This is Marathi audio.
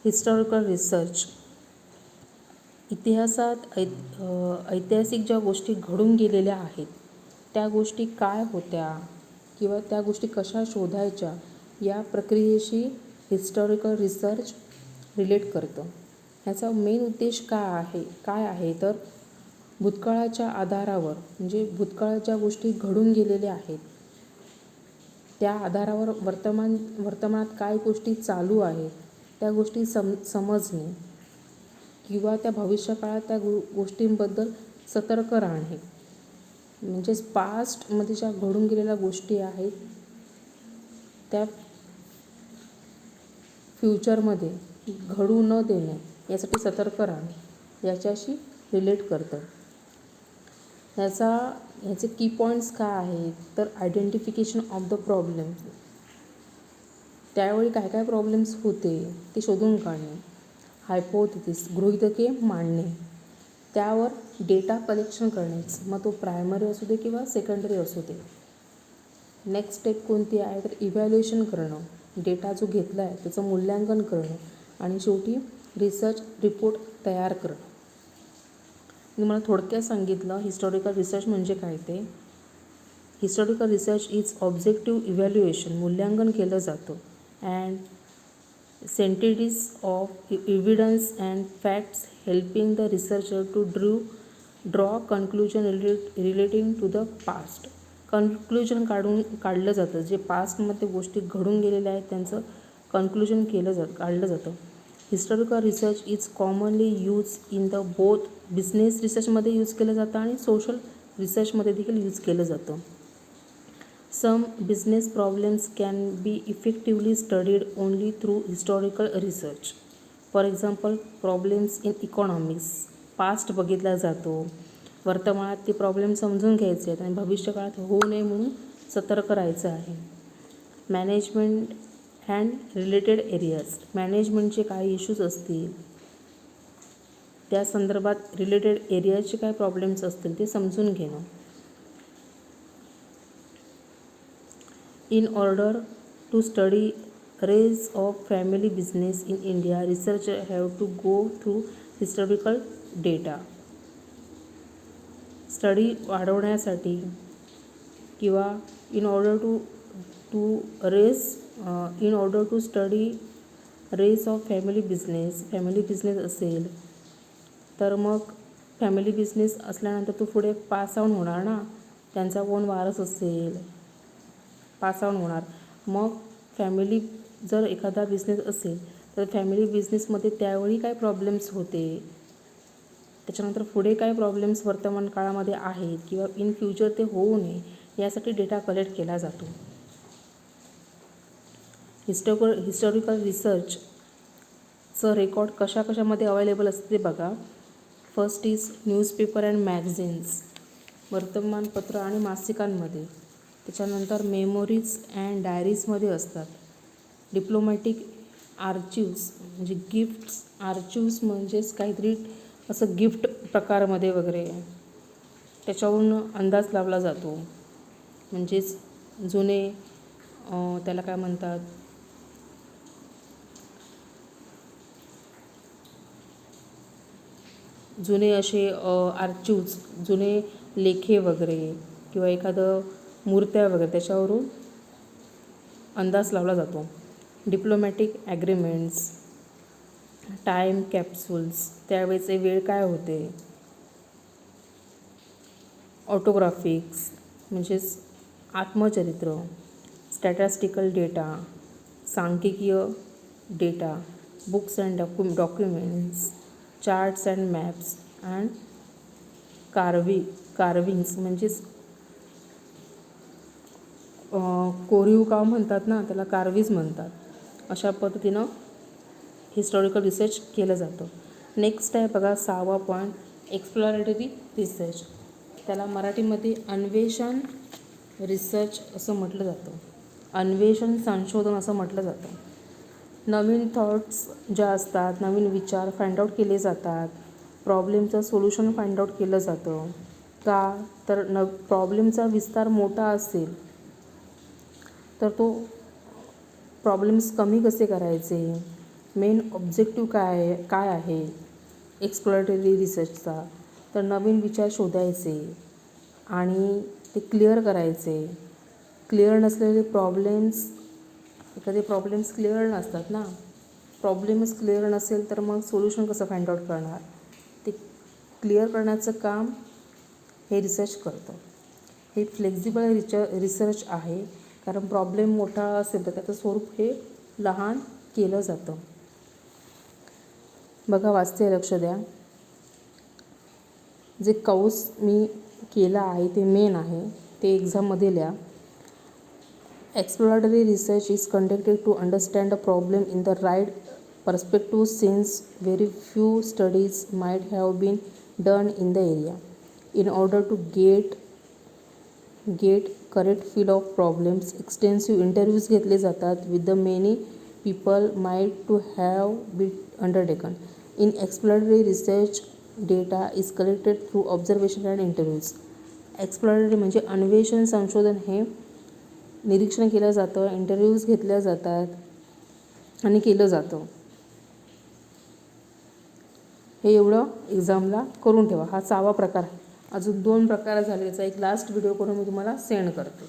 Historical research. इतिहासात ऐतिहासिक ज्या गोष्टी घडून गेलेल्या आहेत त्या गोष्टी काय होत्या किंवा त्या गोष्टी कशा शोधायच्या या प्रक्रियेशी हिस्टॉरिकल रिसर्च रिलेट करतं. ह्याचा मेन उद्देश काय आहे तर भूतकाळाच्या आधारावर म्हणजे भूतकाळात ज्या गोष्टी घडून गेलेल्या आहेत त्या आधारावर वर्तमानात काय गोष्टी चालू आहेत त्या गोष्टी समजणे किंवा त्या भविष्यकाळात त्या गोष्टींबद्दल सतर्क राहणे. म्हणजेच पास्टमध्ये ज्या घडून गेलेल्या गोष्टी आहेत त्या फ्युचरमध्ये घडू न देणे यासाठी सतर्क राहणे याच्याशी रिलेट करतं. ह्याचे की पॉईंट्स काय आहेत तर आयडेंटिफिकेशन ऑफ द प्रॉब्लेम्स. त्यावेळी काय काय प्रॉब्लेम्स होते ते शोधून काढणे. हायपोथेसिस गृहीतके मांडणे. त्यावर डेटा कलेक्शन करणेच, मग तो प्रायमरी असू दे किंवा सेकंडरी असू दे. नेक्स्ट स्टेप कोणती आहे तर इव्हॅल्युएशन करणं. डेटा जो घेतला आहे त्याचं मूल्यांकन करणं आणि शेवटी रिसर्च रिपोर्ट तयार करणं. मी मला थोडक्यात सांगितलं हिस्टॉरिकल रिसर्च म्हणजे काय ते. Historical research is objective evaluation, मूल्यांकन केलं जातं. And synthesis of evidence and facts helping the researcher to draw conclusion relating to the past. Conclusion काढलं जातं. जे पास्टमध्ये गोष्टी घडून गेलेल्या आहेत त्यांचं कन्क्लुजन काढलं जातं. Historical research is commonly use in the both business रिसर्चमध्ये यूज केलं जातं आणि सोशल रिसर्चमध्ये देखील यूज केलं जातं. Some business problems can be effectively studied only through historical research. For example, problems in economics. Past बघितला जातो. वर्तमानात ते प्रॉब्लेम समजून घ्यायचे आहेत आणि भविष्यकाळात होऊ नये म्हणून सतर्क राहायचं आहे. Management and related areas. मॅनेजमेंटचे काही इश्यूज असतील त्या संदर्भात रिलेटेड एरियाचे काय प्रॉब्लेम्स असतील ते समजून घेणं. In order to study rise of family business in India, researchers have to go through historical data. Study वाढवण्यासाठी किंवा in order to study rise of family business असेल तर मग फॅमिली बिझनेस असल्यानंतर तो पुढे पास आउट होणार ना. त्यांचा कोण वारस असेल पास आउट होणार. मग फॅमिली जर एखादा बिझनेस असेल तर फॅमिली बिझनेसमध्ये त्यावेळी काय प्रॉब्लेम्स होते त्याच्यानंतर पुढे काय प्रॉब्लेम्स वर्तमान काळामध्ये आहेत किंवा इन फ्युचर ते होऊ नये यासाठी डेटा कलेक्ट केला जातो. हिस्टॉरिकल रिसर्चचं रेकॉर्ड कशामध्ये अवेलेबल असते ते बघा. First is newspaper and magazines, वर्तमानपत्र आणि मासिकांमध्ये. त्याच्यानंतर मेमोरीज अँड डायरीजमध्ये असतात. डिप्लोमॅटिक आर्चिव्स म्हणजे गिफ्ट्स. आर्चिव्स म्हणजेच काहीतरी असं गिफ्ट प्रकारमध्ये वगैरे त्याच्यावरून अंदाज लावला जातो. म्हणजेच जुने त्याला काय म्हणतात जुने असे आर्चिव्स जुने लेखे वगैरे किंवा एखादं मूर्त्या वगैरे त्याच्यावरून अंदाज लावला जातो. डिप्लोमॅटिक ॲग्रीमेंट्स, टाईम कॅप्सूल्स त्यावेळेचे वेळ काय होते. ऑटोग्राफिक्स म्हणजेच आत्मचरित्र. स्टॅटिस्टिकल डेटा, सांख्यिकीय data. Books and documents, charts and maps and carvings म्हणजेच कोरीव काम म्हणतात ना त्याला कार्विज म्हणतात. अशा पद्धतीनं हिस्टॉरिकल रिसर्च केलं जातं. नेक्स्ट आहे बघा 6वा पॉईंट एक्सप्लोरेटरी रिसर्च. त्याला मराठीमध्ये अन्वेषण रिसर्च असं म्हटलं जातं. अन्वेषण संशोधन असं म्हटलं जातं. नवीन थॉट्स ज्या असतात नवीन विचार फाइंड आउट केले जातात. प्रॉब्लेमचं सोल्युशन फाइंड आउट केलं जातं. का तर प्रॉब्लेमचा विस्तार मोठा असेल तर तो प्रॉब्लेम्स कमी कसे करायचे, मेन ऑब्जेक्टिव्ह काय आहे एक्सप्लोरेटरी रिसर्चचा, तर नवीन विचार शोधायचे आणि ते क्लिअर करायचे. क्लिअर नसलेले एखादे प्रॉब्लेम्स क्लिअर नसतात ना. प्रॉब्लेमच क्लिअर नसेल तर मग सोल्युशन कसं फाइंड आउट करणार. ते क्लिअर करण्याचं काम हे रिसर्च करतं. हे फ्लेक्झिबल रिसर्च आहे, कारण प्रॉब्लेम मोठा असेल तर त्याचं स्वरूप हे लहान केलं जातं. बघा, वाचते, लक्ष द्या. जे कौस मी केला आहे ते मेन आहे, ते एक्झाममध्ये लिहा. Exploratory research is conducted to understand a problem in the right perspective since very few studies might have been done in the area. In order to get correct feel of problems, extensive interviews घेतले जातात with the many people might to have been undertaken. In exploratory research, data is collected through observation and interviews. Exploratory म्हणजे अन्वेषण संशोधन हे निरीक्षण केलं जातं, इंटरव्ह्यूज घेतल्या जातात आणि केलं जातं. हे एवढं एक्झामला करून ठेवा. हा 6वा प्रकार आहे. अजून 2 प्रकार झाले, त्याचा एक लास्ट व्हिडिओ करून मी तुम्हाला सेंड करते.